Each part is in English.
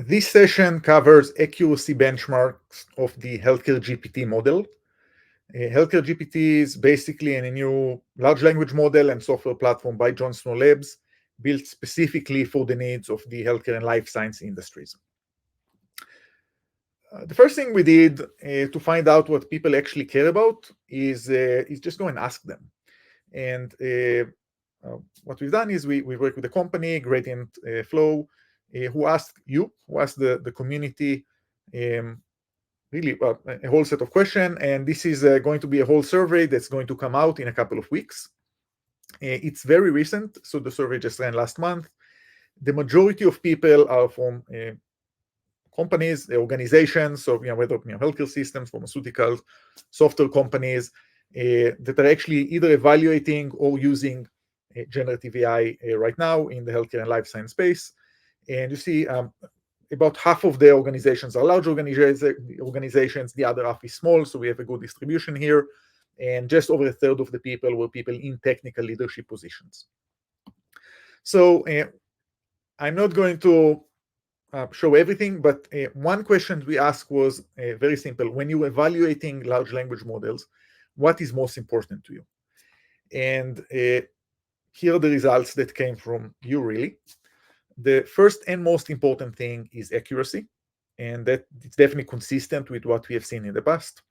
This session covers accuracy benchmarks of the Healthcare GPT model. Healthcare GPT is basically a new large language model and software platform by John Snow Labs, built specifically for the needs of the healthcare and life science industries. The first thing we did to find out what people actually care about is just go and ask them. And what we've done is we work with the company, Gradient Flow, who asked the community really a whole set of questions. And this is going to be a whole survey that's going to come out in a couple of weeks. It's very recent, so the survey just ran last month. The majority of people are from companies, organizations, so whether healthcare systems, pharmaceuticals, software companies that are actually either evaluating or using generative AI right now in the healthcare and life science space. And you see about half of the organizations are large organizations, the other half is small, so we have a good distribution here. And just over a third of the people were people in technical leadership positions. So I'm not going to show everything, but one question we asked was very simple. When you're evaluating large language models, what is most important to you? And here are the results that came from you, really. The first and most important thing is accuracy, and that it's definitely consistent with what we have seen in the past.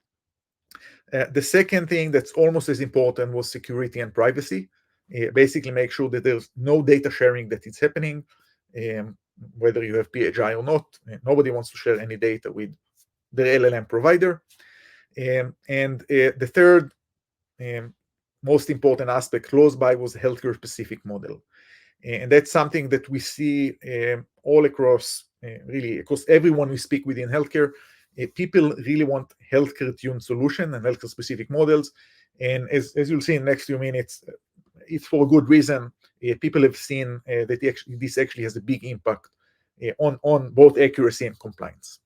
The second thing that's almost as important was security and privacy. Basically, make sure that there's no data sharing that is happening, whether you have PHI or not. Nobody wants to share any data with the LLM provider. And the third most important aspect close by was a healthcare-specific model. And that's something that we see all across, really, across everyone we speak with in healthcare. People really want healthcare-tuned solution and healthcare-specific models. And as you'll see in the next few minutes, it's for a good reason. People have seen that this actually has a big impact on both accuracy and compliance.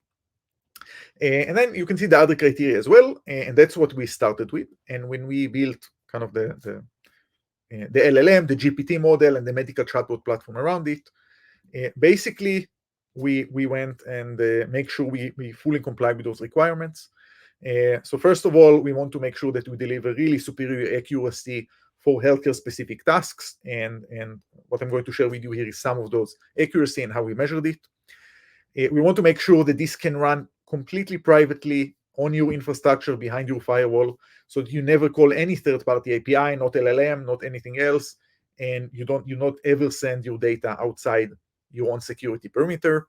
And then you can see the other criteria as well, and that's what we started with. And when we built kind of the LLM, the GPT model, and the medical chatbot platform around it, basically we went and make sure we fully comply with those requirements. So first of all, we want to make sure that we deliver really superior accuracy for healthcare-specific tasks, and what I'm going to share with you here is some of those accuracy and how we measured it. We want to make sure that this can run completely privately on your infrastructure behind your firewall, so that you never call any third-party API, not LLM, not anything else, and you not ever send your data outside your own security perimeter.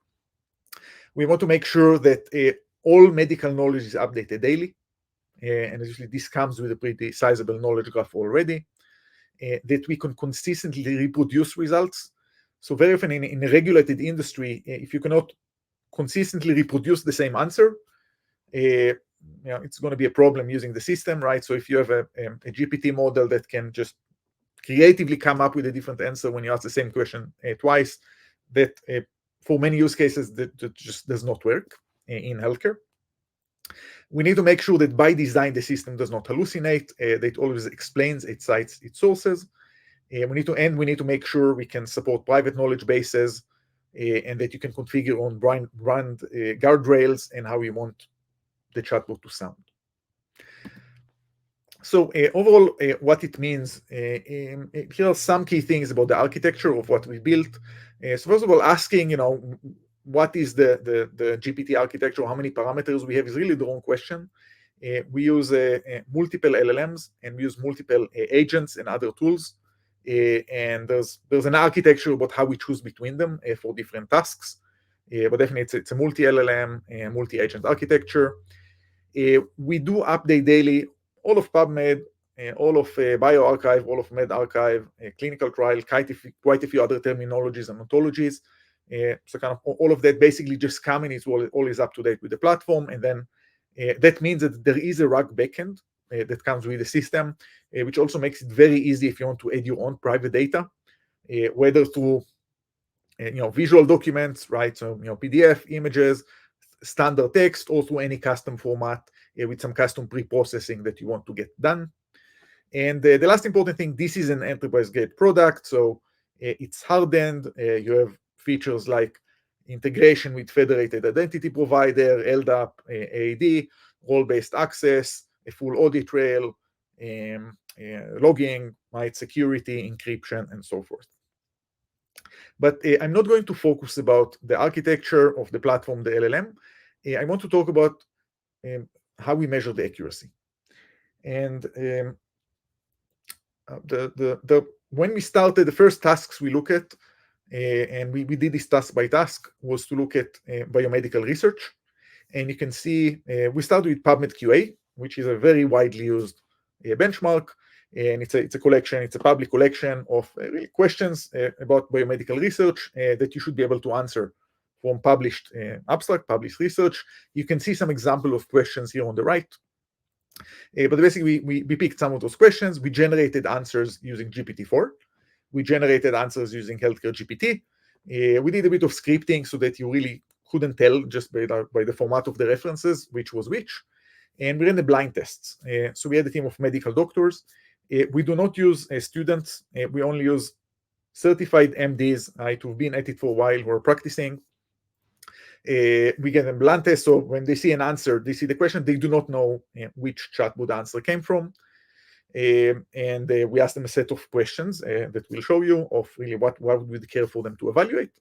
We want to make sure that all medical knowledge is updated daily, and usually this comes with a pretty sizable knowledge graph already. That we can consistently reproduce results. So very often in a regulated industry, if you cannot consistently reproduce the same answer, it's going to be a problem using the system, right? So if you have a GPT model that can just creatively come up with a different answer when you ask the same question twice, that for many use cases that just does not work in healthcare. We need to make sure that by design the system does not hallucinate, that it always explains, it cites its sources. We need to make sure we can support private knowledge bases, and that you can configure on brand guardrails and how you want the chatbot to sound. So overall, what it means, here are some key things about the architecture of what we built. So first of all, asking, what is the GPT architecture, how many parameters we have is really the wrong question. We use multiple LLMs, and we use multiple agents and other tools. And there's an architecture about how we choose between them for different tasks. But definitely it's a multi-LLM, multi-agent architecture. We do update daily all of PubMed, all of bioRxiv, all of medRxiv, clinical trial, quite a few other terminologies and ontologies. So kind of all of that basically just come in, it's always up to date with the platform. And then that means that there is a RAG backend that comes with the system, which also makes it very easy if you want to add your own private data, whether through visual documents, right? So PDF, images, standard text, or through any custom format with some custom pre-processing that you want to get done. And the last important thing, this is an enterprise-grade product, so it's hardened. You have features like integration with federated identity provider, LDAP, AD, role-based access, a full audit trail, logging, right, security, encryption, and so forth. But I'm not going to focus about the architecture of the platform, the LLM. I want to talk about how we measure the accuracy. And when we started, the first tasks we look at, and we did this task by task, was to look at biomedical research. And you can see we started with PubMed QA, which is a very widely used benchmark. And it's a collection, it's a public collection of really questions about biomedical research that you should be able to answer from published abstract, published research. You can see some example of questions here on the right. But basically, we picked some of those questions. We generated answers using GPT-4. We generated answers using Healthcare-GPT. We did a bit of scripting so that you really couldn't tell just by the format of the references which was which. And we ran the blind tests. So we had a team of medical doctors. We do not use students. We only use certified MDs who've been at it for a while, who are practicing. We get them blind tests, so when they see an answer, they see the question, they do not know which chatbot answer came from. And we ask them a set of questions that we'll show you of really what would we care for them to evaluate.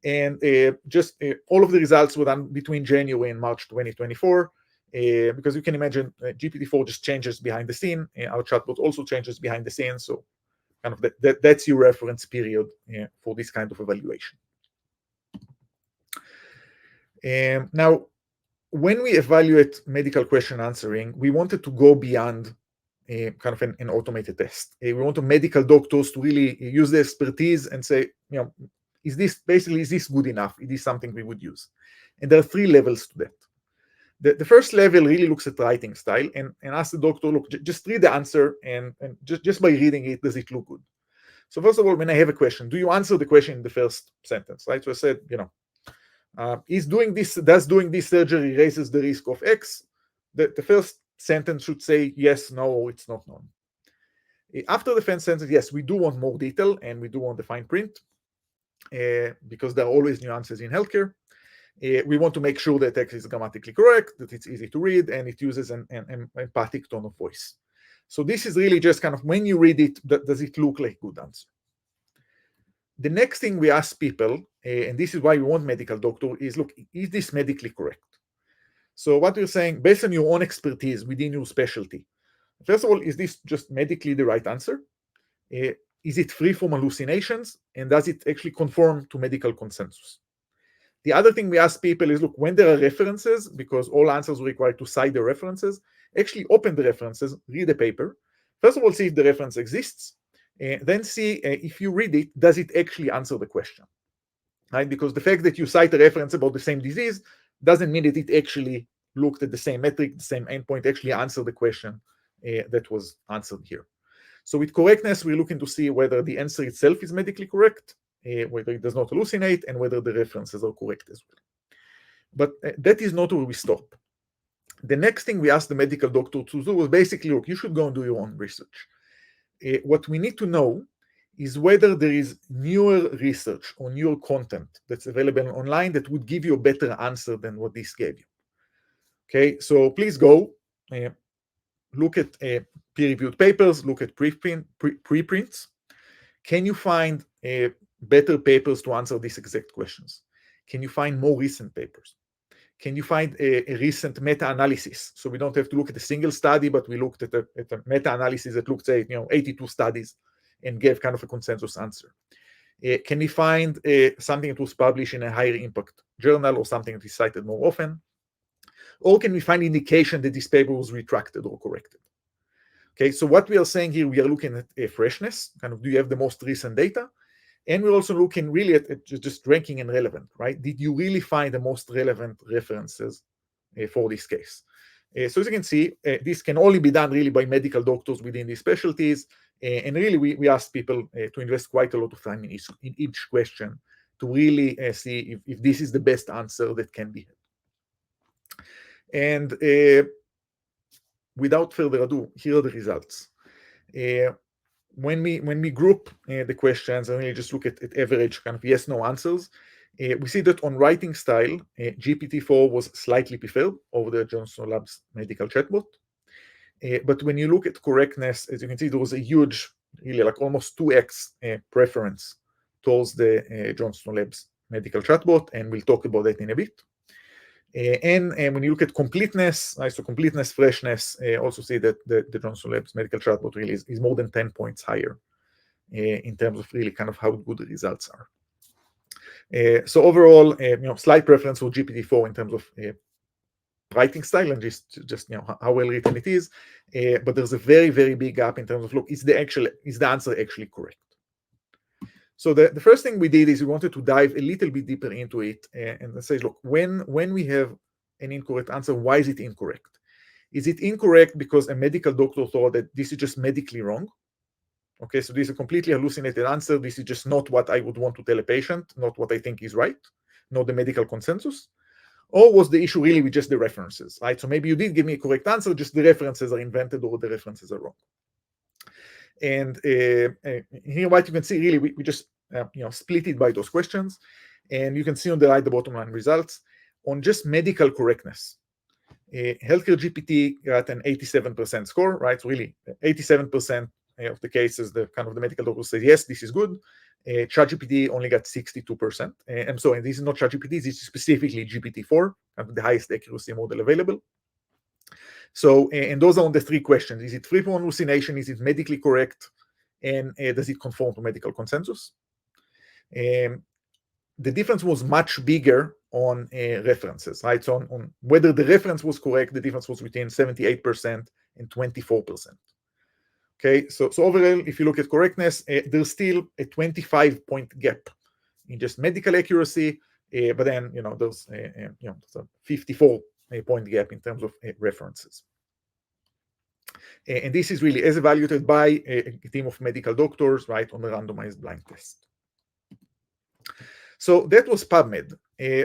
And just all of the results were done between January and March 2024, because you can imagine GPT-4 just changes behind the scene. Our chatbot also changes behind the scenes, so kind of that's your reference period for this kind of evaluation. Now, when we evaluate medical question answering, we wanted to go beyond kind of an automated test. We want medical doctors to really use their expertise and say, is this good enough? Is this something we would use? And there are 3 levels to that. The first level really looks at writing style and ask the doctor, look, just read the answer and just by reading it, does it look good? So first of all, when I have a question, do you answer the question in the first sentence, right? So I said, does doing this surgery raises the risk of X? The first sentence should say yes, no, or it's not known. After the first sentence, yes, we do want more detail and we do want the fine print because there are always nuances in healthcare. We want to make sure that text is grammatically correct, that it's easy to read, and it uses an emphatic tone of voice. So this is really just kind of when you read it, does it look like a good answer? The next thing we ask people, and this is why we want medical doctor, is look, is this medically correct? So what we're saying, based on your own expertise within your specialty, first of all, is this just medically the right answer? Is it free from hallucinations? And does it actually conform to medical consensus? The other thing we ask people is, look, when there are references, because all answers are required to cite the references, actually open the references, read the paper. First of all, see if the reference exists. Then see if you read it, does it actually answer the question? Right? Because the fact that you cite a reference about the same disease doesn't mean that it actually looked at the same metric, the same endpoint, actually answered the question that was answered here. So with correctness, we're looking to see whether the answer itself is medically correct, whether it does not hallucinate, and whether the references are correct as well. But that is not where we stop. The next thing we asked the medical doctor to do was basically, look, you should go and do your own research. What we need to know is whether there is newer research or newer content that's available online that would give you a better answer than what this gave you. Okay, so please go look at peer-reviewed papers, look at preprints. Can you find better papers to answer these exact questions? Can you find more recent papers? Can you find a recent meta-analysis? So we don't have to look at a single study, but we looked at a meta-analysis that looked at 82 studies and gave kind of a consensus answer. Can we find something that was published in a higher impact journal or something that is cited more often? Or can we find indication that this paper was retracted or corrected? Okay, so what we are saying here, we are looking at freshness, kind of do you have the most recent data? And we're also looking really at just ranking and relevant, right? Did you really find the most relevant references for this case? So as you can see, this can only be done really by medical doctors within these specialties. And really, we ask people to invest quite a lot of time in each question to really see if this is the best answer that can be had. And without further ado, here are the results. When we group the questions and really just look at average kind of yes/no answers, We see that on writing style, GPT-4 was slightly preferred over the John Snow Labs medical chatbot. But when you look at correctness, as you can see, there was a huge, really like almost 2x preference towards the John Snow Labs medical chatbot, and we'll talk about that in a bit. And when you look at completeness, so completeness, freshness, also see that the John Snow Labs medical chatbot really is more than 10 points higher in terms of really kind of how good the results are. So overall, slight preference for GPT-4 in terms of writing style and just how well written it is, but there's a very, very big gap in terms of, look, is the answer actually correct? So the first thing we did is we wanted to dive a little bit deeper into it and say, look, when we have an incorrect answer, why is it incorrect? Is it incorrect because a medical doctor thought that this is just medically wrong? Okay, so this is a completely hallucinated answer. This is just not what I would want to tell a patient, not what I think is right, not the medical consensus. Or was the issue really with just the references, right? So maybe you did give me a correct answer, just the references are invented or the references are wrong. And here, what you can see, really, we just split it by those questions. And you can see on the right, the bottom line results. On just medical correctness, Healthcare-GPT got an 87% score, right? So really, 87% of the cases, the medical doctor says, yes, this is good. ChatGPT only got 62%. I'm sorry, this is not ChatGPT, this is specifically GPT-4, the highest accuracy model available. So, and those are on the three questions. Is it free from hallucination? Is it medically correct? And does it conform to medical consensus? The difference was much bigger on references, right? So on whether the reference was correct, the difference was between 78% and 24%. Okay, so overall, if you look at correctness, there's still a 25-point gap in just medical accuracy, but then there's a 54-point gap in terms of references. And this is really as evaluated by a team of medical doctors, right, on a randomized blind test. So that was PubMed,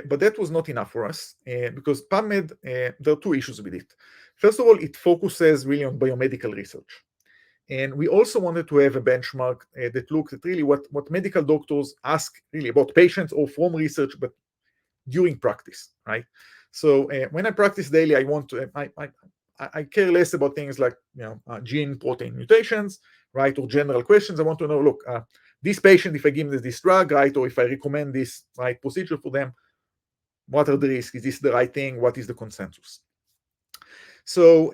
but that was not enough for us because PubMed, there are two issues with it. First of all, it focuses really on biomedical research. And we also wanted to have a benchmark that looked at really what medical doctors ask really about patients or from research, but during practice, right? So when I practice daily, I care less about things like gene protein mutations, right, or general questions. I want to know, look, this patient, if I give them this drug, right, or if I recommend this right procedure for them, what are the risks? Is this the right thing? What is the consensus? So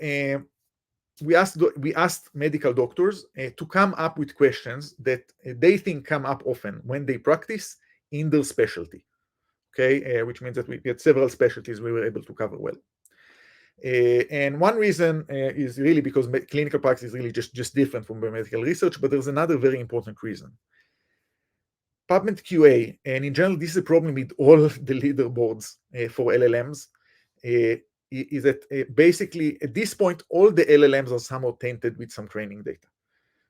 we asked medical doctors to come up with questions that they think come up often when they practice in their specialty. Okay, which means that we had several specialties we were able to cover well. And one reason is really because clinical practice is really just different from biomedical research, but there's another very important reason. PubMed QA, and in general, this is a problem with all the leaderboards for LLMs, is that basically at this point, all the LLMs are somehow tainted with some training data.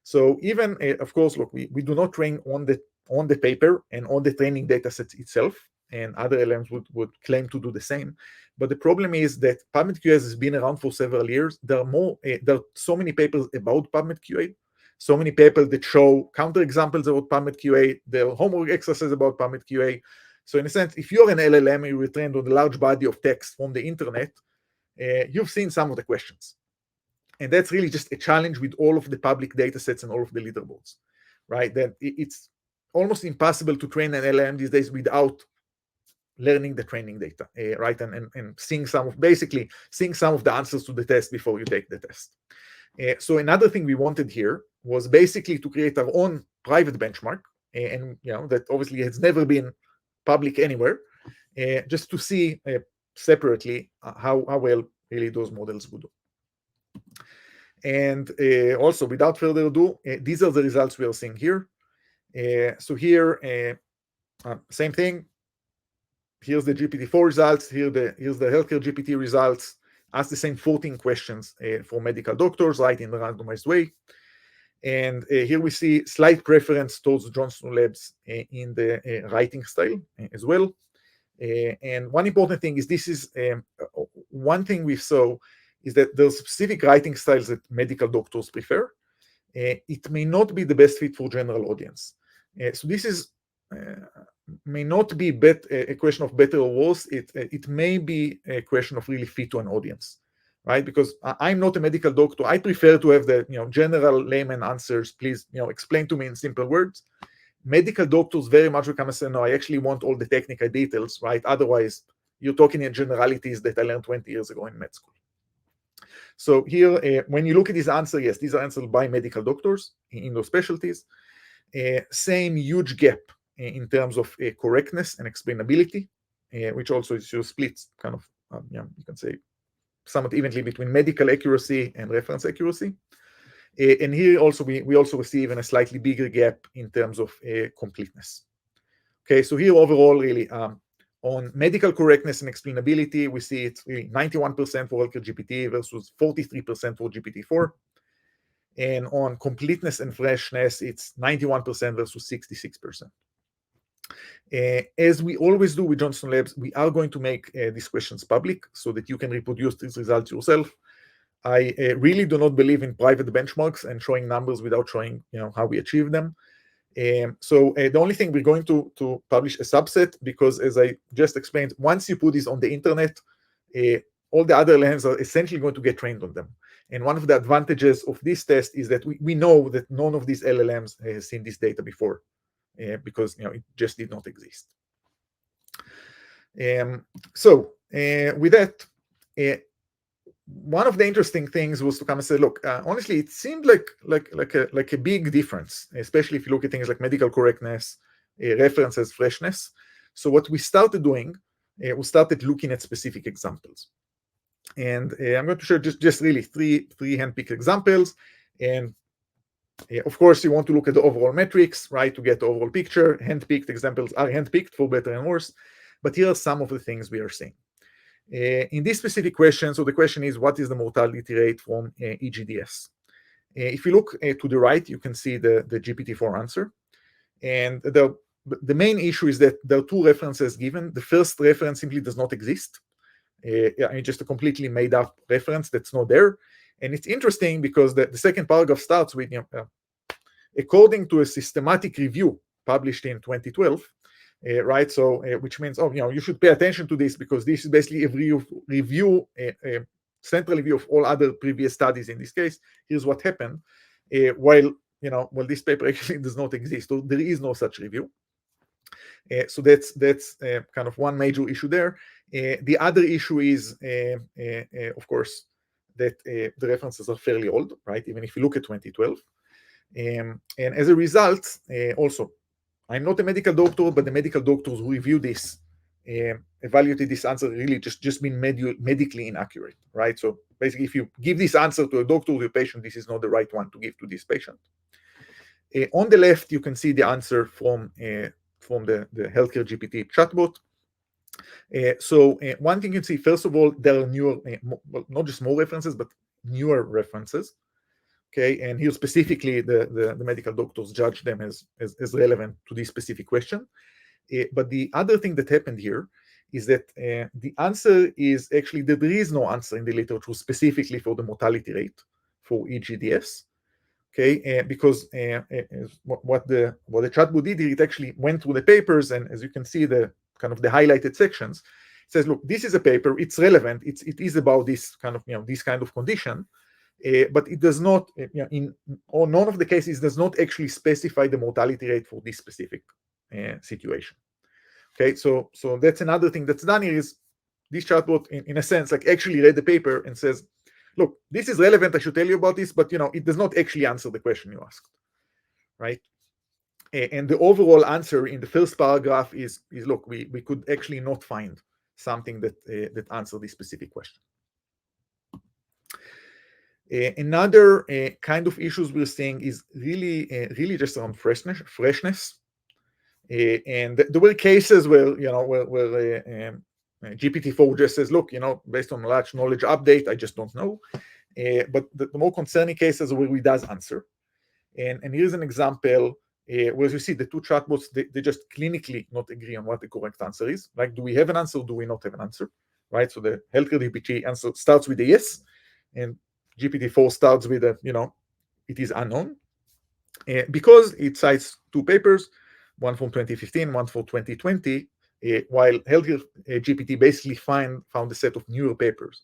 So even, of course, look, we do not train on the paper and on the training data set itself, and other LLMs would claim to do the same. But the problem is that PubMed QA has been around for several years. There are so many papers about PubMed QA, so many papers that show counterexamples about PubMed QA, there are homework exercises about PubMed QA. So in a sense, if you're an LLM and you were trained on a large body of text from the internet, you've seen some of the questions. And that's really just a challenge with all of the public data sets and all of the leaderboards, right? That it's almost impossible to train an LLM these days without learning the training data, right? And seeing some of the answers to the test before you take the test. So another thing we wanted here was basically to create our own private benchmark, and that obviously has never been public anywhere, just to see separately how well really those models would do. And also, without further ado, these are the results we are seeing here. So here, same thing. Here's the GPT-4 results. Here's the Healthcare-GPT results. Ask the same 14 questions for medical doctors, right, in a randomized way. And here we see slight preference towards John Snow Labs in the writing style as well. And one important thing is one thing we saw is that there are specific writing styles that medical doctors prefer. It may not be the best fit for general audience. So this is may not be a question of better or worse. It may be a question of really fit to an audience, right? Because I'm not a medical doctor. I prefer to have the general layman answers. Please explain to me in simple words. Medical doctors very much will come and say, no, I actually want all the technical details, right? Otherwise, you're talking in generalities that I learned 20 years ago in med school. So here, when you look at this answer, yes, these are answered by medical doctors in those specialties. Same huge gap in terms of correctness and explainability, which also is split kind of, you can say, somewhat evenly between medical accuracy and reference accuracy. And here also we also receive a slightly bigger gap in terms of completeness. Okay, so here overall, really, on medical correctness and explainability, we see it's really 91% for Healthcare-GPT versus 43% for GPT-4. And on completeness and freshness, it's 91% versus 66%. As we always do with John Snow Labs, we are going to make these questions public so that you can reproduce these results yourself. I really do not believe in private benchmarks and showing numbers without showing how we achieve them. So the only thing we're going to publish a subset, because as I just explained, once you put this on the internet, all the other LLMs are essentially going to get trained on them. And one of the advantages of this test is that we know that none of these LLMs has seen this data before, because it just did not exist. So with that, one of the interesting things was to come and say, look, honestly, it seemed like a big difference, especially if you look at things like medical correctness, references, freshness. So what we started doing, we started looking at specific examples. And I'm going to share just really three handpicked examples. And of course, you want to look at the overall metrics, right, to get the overall picture. Handpicked examples are handpicked for better and worse. But here are some of the things we are seeing. In this specific question, so the question is, what is the mortality rate from EGDS? If you look to the right, you can see the GPT-4 answer. And the main issue is that there are two references given. The first reference simply does not exist. It's just a completely made up reference that's not there. And it's interesting because the second paragraph starts with, according to a systematic review published in 2012, right? So, which means, you should pay attention to this because this is basically a central review of all other previous studies. In this case, here's what happened. While this paper actually does not exist, so there is no such review. So that's kind of one major issue there. The other issue is, of course, that the references are fairly old, right? Even if you look at 2012. And as a result, also, I'm not a medical doctor, but the medical doctors who review this evaluated this answer really just being medically inaccurate, right? So basically, if you give this answer to a doctor or a patient, this is not the right one to give to this patient. On the left, you can see the answer from the Healthcare-GPT chatbot. So one thing you can see, first of all, there are newer, well, not just more references, but newer references. Okay, and here specifically, the medical doctors judge them as relevant to this specific question. But the other thing that happened here is that the answer is actually that there is no answer in the literature specifically for the mortality rate for EGDS. Okay, because what the chatbot did here, it actually went through the papers, and as you can see, the kind of the highlighted sections, it says, look, this is a paper, it's relevant, it is about this kind of this kind of condition. But it does not, in none of the cases, does not actually specify the mortality rate for this specific situation. Okay, so that's another thing that's done here is this chatbot, in a sense, like actually read the paper and says, look, this is relevant, I should tell you about this, but it does not actually answer the question you asked, right? And the overall answer in the first paragraph is look, we could actually not find something that answered this specific question. Another kind of issues we're seeing is really just around freshness. And there were cases where GPT-4 just says, look, based on a large knowledge update, I just don't know. But the more concerning cases where we does answer. And here's an example where you see the two chatbots, they just clinically not agree on what the correct answer is. Like, do we have an answer or do we not have an answer? Right? So the Healthcare-GPT answer starts with a yes, and GPT-4 starts with a, it is unknown. Because it cites two papers, one from 2015, one for 2020, while Healthcare GPT basically found a set of newer papers,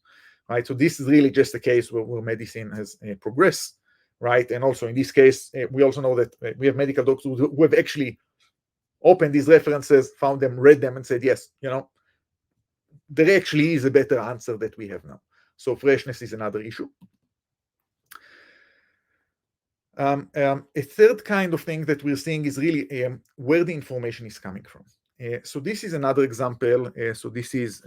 right? So this is really just a case where medicine has progressed, right? And also in this case, we also know that we have medical doctors who have actually opened these references, found them, read them, and said, yes, there actually is a better answer that we have now. So freshness is another issue. A third kind of thing that we're seeing is really where the information is coming from. So this is another example. So this is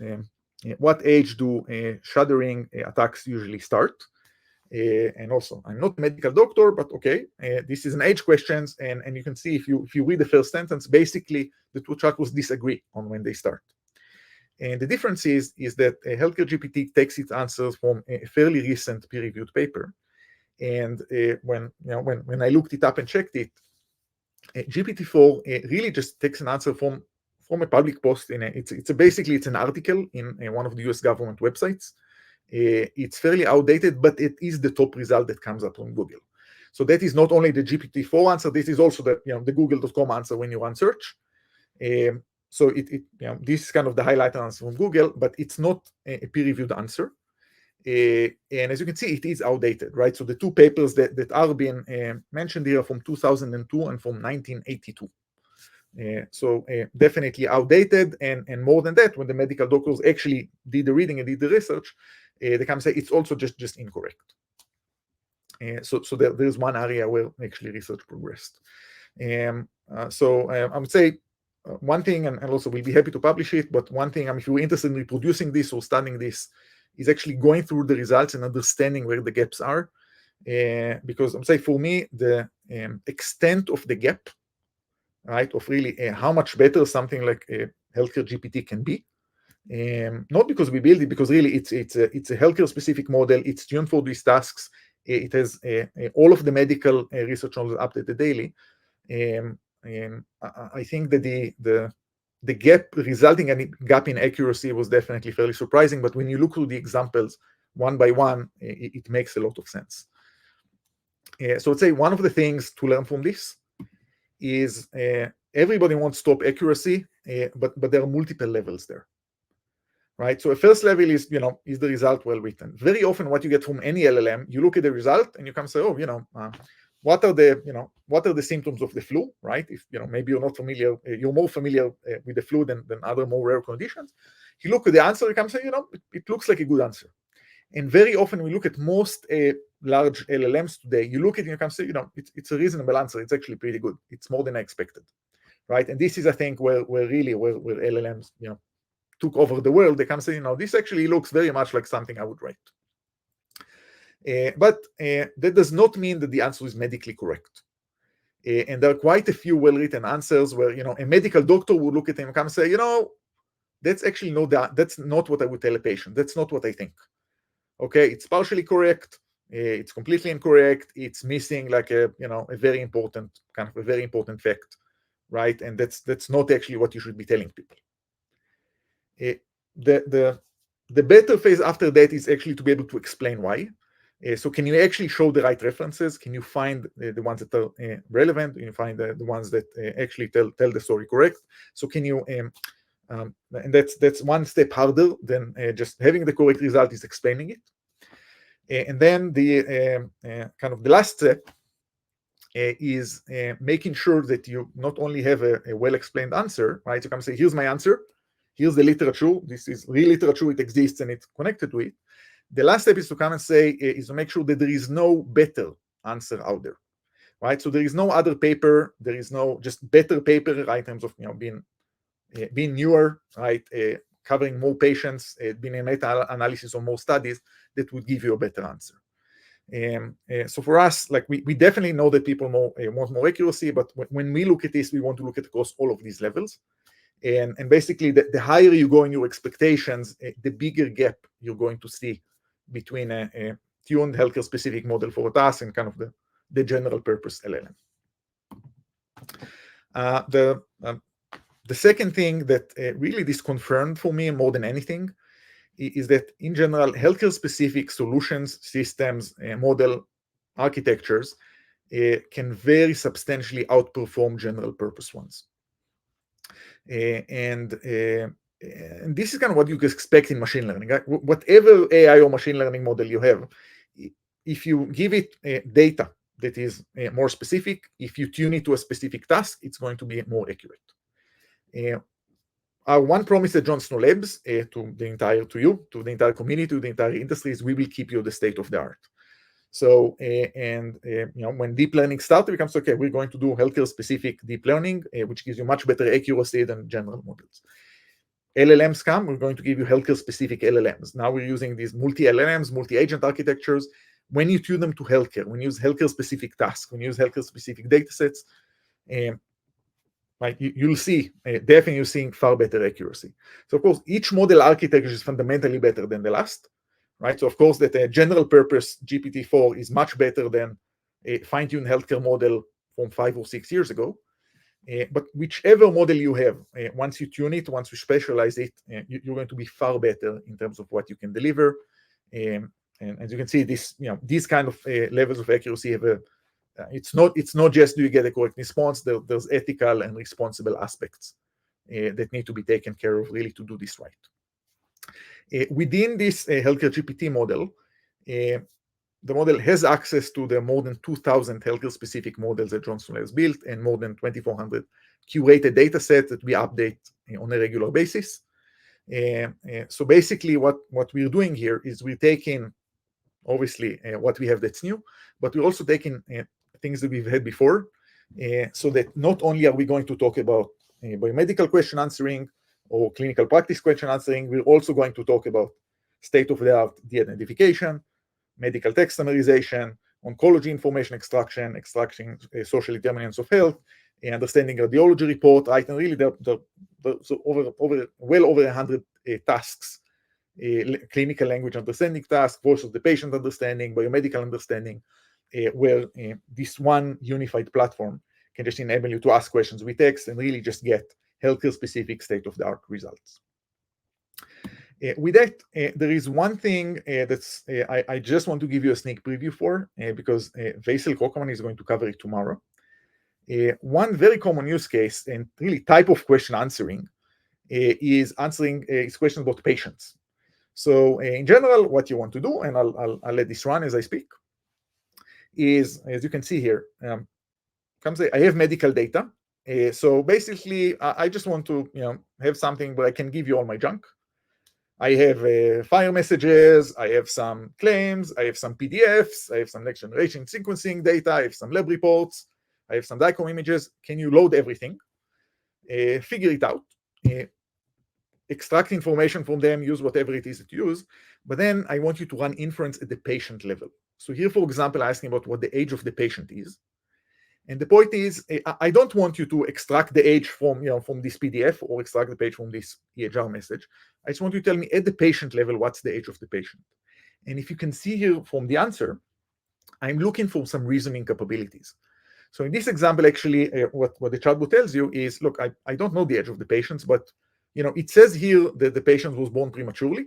what age do shuddering attacks usually start? And also, I'm not a medical doctor, but okay, this is an age question, and you can see if you read the first sentence, basically the two chatbots disagree on when they start. And the difference is that Healthcare GPT takes its answers from a fairly recent peer-reviewed paper. And when I looked it up and checked it, GPT-4 really just takes an answer from a public post. Basically it's an article in one of the US government websites. It's fairly outdated, but it is the top result that comes up on Google. So that is not only the GPT-4 answer, this is also the Google.com answer when you run search. So this is kind of the highlighted answer from Google, but it's not a peer-reviewed answer. And as you can see, it is outdated, right? So the two papers that are being mentioned here are from 2002 and from 1982. So definitely outdated, and more than that, when the medical doctors actually did the reading and did the research, they come and say it's also just incorrect. So there's one area where actually research progressed. So I would say one thing, and also we'll be happy to publish it, but one thing, if you're interested in reproducing this or studying this, is actually going through the results and understanding where the gaps are. Because I'm saying for me, the extent of the gap, right, of really how much better something like Healthcare GPT can be, not because we build it, because really it's a healthcare specific model. It's tuned for these tasks. It has all of the medical research knowledge updated daily. I think that the gap resulting in gap in accuracy was definitely fairly surprising. But when you look through the examples one by one, it makes a lot of sense. So I'd say one of the things to learn from this is everybody wants top accuracy, but there are multiple levels there, right? So a first level is, is the result well written? Very often what you get from any LLM, you look at the result and you can say, oh, what are the symptoms of the flu, right? If maybe you're not familiar, you're more familiar with the flu than other more rare conditions. You look at the answer, you can say, it looks like a good answer. And very often we look at most large LLMs today, you look at it and you can say, it's a reasonable answer. It's actually pretty good. It's more than I expected, right? And this is, I think, where LLMs, took over the world. They can say, this actually looks very much like something I would write. But that does not mean that the answer is medically correct. And there are quite a few well-written answers where, a medical doctor will look at them and come and say, that's actually that's not what I would tell a patient. That's not what I think. Okay, it's partially correct. It's completely incorrect. It's missing like a very important fact, right? And that's not actually what you should be telling people. The better phase after that is actually to be able to explain why. So can you actually show the right references? Can you find the ones that are relevant? Can you find the ones that actually tell the story correct? So can you, and that's one step harder than just having the correct result, is explaining it. And then the kind of the last step is making sure that you not only have a well-explained answer, right? You can say, here's my answer, here's the literature, this is real literature, it exists and it's connected to it. The last step is to come and say, is to make sure that there is no better answer out there, right? So there is no other paper, there is no just better paper, right, in terms of being newer, right, covering more patients, being a meta-analysis of more studies that would give you a better answer. So for us, like we definitely know that people want more accuracy, but when we look at this, we want to look at across all of these levels. And basically, the higher you go in your expectations, the bigger gap you're going to see between a tuned healthcare-specific model for a task and kind of the general purpose LLM. The second thing that really this confirmed for me more than anything is that in general, healthcare-specific solutions, systems, model architectures can very substantially outperform general purpose ones. And this is kind of what you expect in machine learning. Right? Whatever AI or machine learning model you have, if you give it data that is more specific, if you tune it to a specific task, it's going to be more accurate. Our one promise at John Snow Labs to the entire community, to the entire industry, is we will keep you the state of the art. So, when deep learning starts, it becomes okay. We're going to do healthcare-specific deep learning, which gives you much better accuracy than general models. LLMs come, we're going to give you healthcare-specific LLMs. Now we're using these multi-LLMs, multi-agent architectures. When you tune them to healthcare, when you use healthcare-specific tasks, when you use healthcare-specific data sets, right, you'll see, definitely you're seeing far better accuracy. So, of course, each model architecture is fundamentally better than the last. Right? So of course that a general purpose GPT-4 is much better than a fine-tuned healthcare model from 5 or 6 years ago. But whichever model you have, once you tune it, once you specialize it, you're going to be far better in terms of what you can deliver. And as you can see, these kind of levels of accuracy have it's not just do you get a correct response. There's ethical and responsible aspects that need to be taken care of really to do this right. Within this Healthcare-GPT model, the model has access to the more than 2,000 healthcare-specific models that John Snow has built and more than 2,400 curated data sets that we update on a regular basis. So basically what we're doing here is we're taking, obviously, what we have that's new, but we're also taking things that we've had before, so that not only are we going to talk about biomedical question answering or clinical practice question answering, we're also going to talk about state-of-the-art de-identification, medical text summarization, oncology information extraction, social determinants of health, understanding radiology report, right? And really, there's well over 100 tasks, clinical language understanding task, voice of the patient understanding, biomedical understanding, where this one unified platform can just enable you to ask questions with text and really just get healthcare-specific state-of-the-art results. With that, there is one thing that's I just want to give you a sneak preview for, because Vaisel Kocherman is going to cover it tomorrow. One very common use case and really type of question answering is answering questions about patients. So in general, what you want to do, and I'll let this run as I speak, is, as you can see here, come say I have medical data. So basically, I just want to have something where I can give you all my junk. I have fire messages, I have some claims, I have some PDFs, I have some next generation sequencing data, I have some lab reports, I have some DICOM images. Can you load everything, figure it out, extract information from them, use whatever it is that you use, but then I want you to run inference at the patient level. So here, for example, I'm asking about what the age of the patient is. And the point is, I don't want you to extract the age from this PDF or extract the page from this EHR message. I just want you to tell me at the patient level what's the age of the patient. And if you can see here from the answer, I'm looking for some reasoning capabilities. So in this example, actually, what the chatbot tells you is, look, I don't know the age of the patients, but it says here that the patient was born prematurely.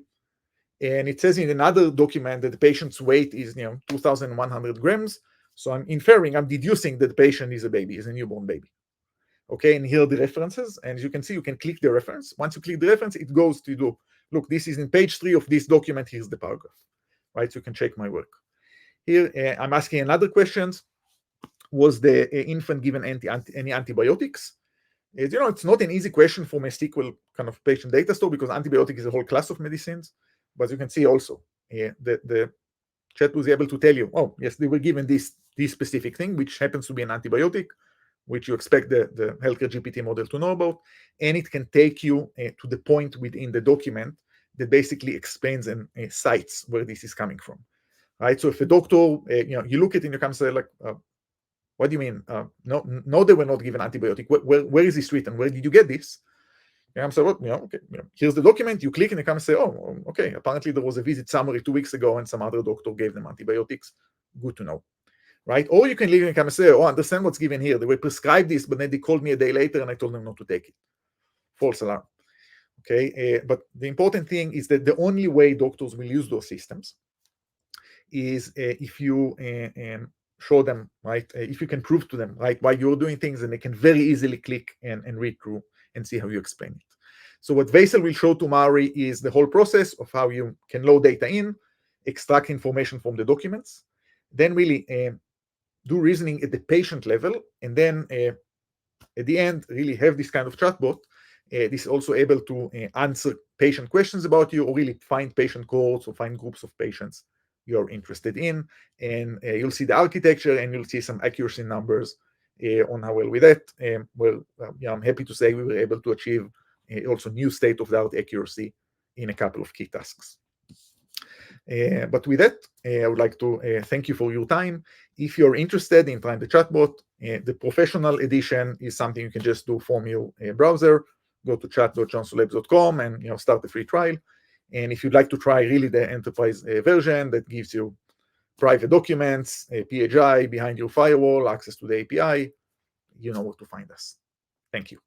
And it says in another document that the patient's weight is 2,100 grams. So I'm deducing that the patient is a newborn baby. Okay, and here are the references. And as you can see, you can click the reference. Once you click the reference, it goes to do, look, this is in page 3 of this document. Here's the paragraph, right? So you can check my work. Here, I'm asking another question. Was the infant given any antibiotics? As you know, it's not an easy question from a SQL kind of patient data store because antibiotic is a whole class of medicines. But you can see also the chat was able to tell you, oh, yes, they were given this specific thing, which happens to be an antibiotic, which you expect the Healthcare-GPT model to know about. And it can take you to the point within the document that basically explains and cites where this is coming from. Right? So if a doctor, you look at it and you come say, like, what do you mean? No, they were not given antibiotic. Where is this written? Where did you get this? And I'm saying, well, okay, here's the document. You click and you come and say, oh, okay, apparently there was a visit summary 2 weeks ago and some other doctor gave them antibiotics. Good to know, right? Or you can leave and come and say, oh, understand what's given here. They were prescribed this, but then they called me a day later and I told them not to take it. False alarm. Okay, but the important thing is that the only way doctors will use those systems is if you show them, right? If you can prove to them, right, why you're doing things, and they can very easily click and read through and see how you explain it. So what Vaisal will show to Mari is the whole process of how you can load data in, extract information from the documents, then really do reasoning at the patient level, and then at the end, really have this kind of chatbot. This is also able to answer patient questions about you, or really find patient cohorts or find groups of patients you're interested in. And you'll see the architecture, and you'll see some accuracy numbers on how well with that. I'm happy to say we were able to achieve also new state-of-the-art accuracy in a couple of key tasks. But with that, I would like to thank you for your time. If you're interested in trying the chatbot, the professional edition is something you can just do from your browser. Go to chat.johnsonlabs.com and start the free trial. And if you'd like to try really the enterprise version that gives you private documents, PHI behind your firewall, access to the API, you know where to find us. Thank you.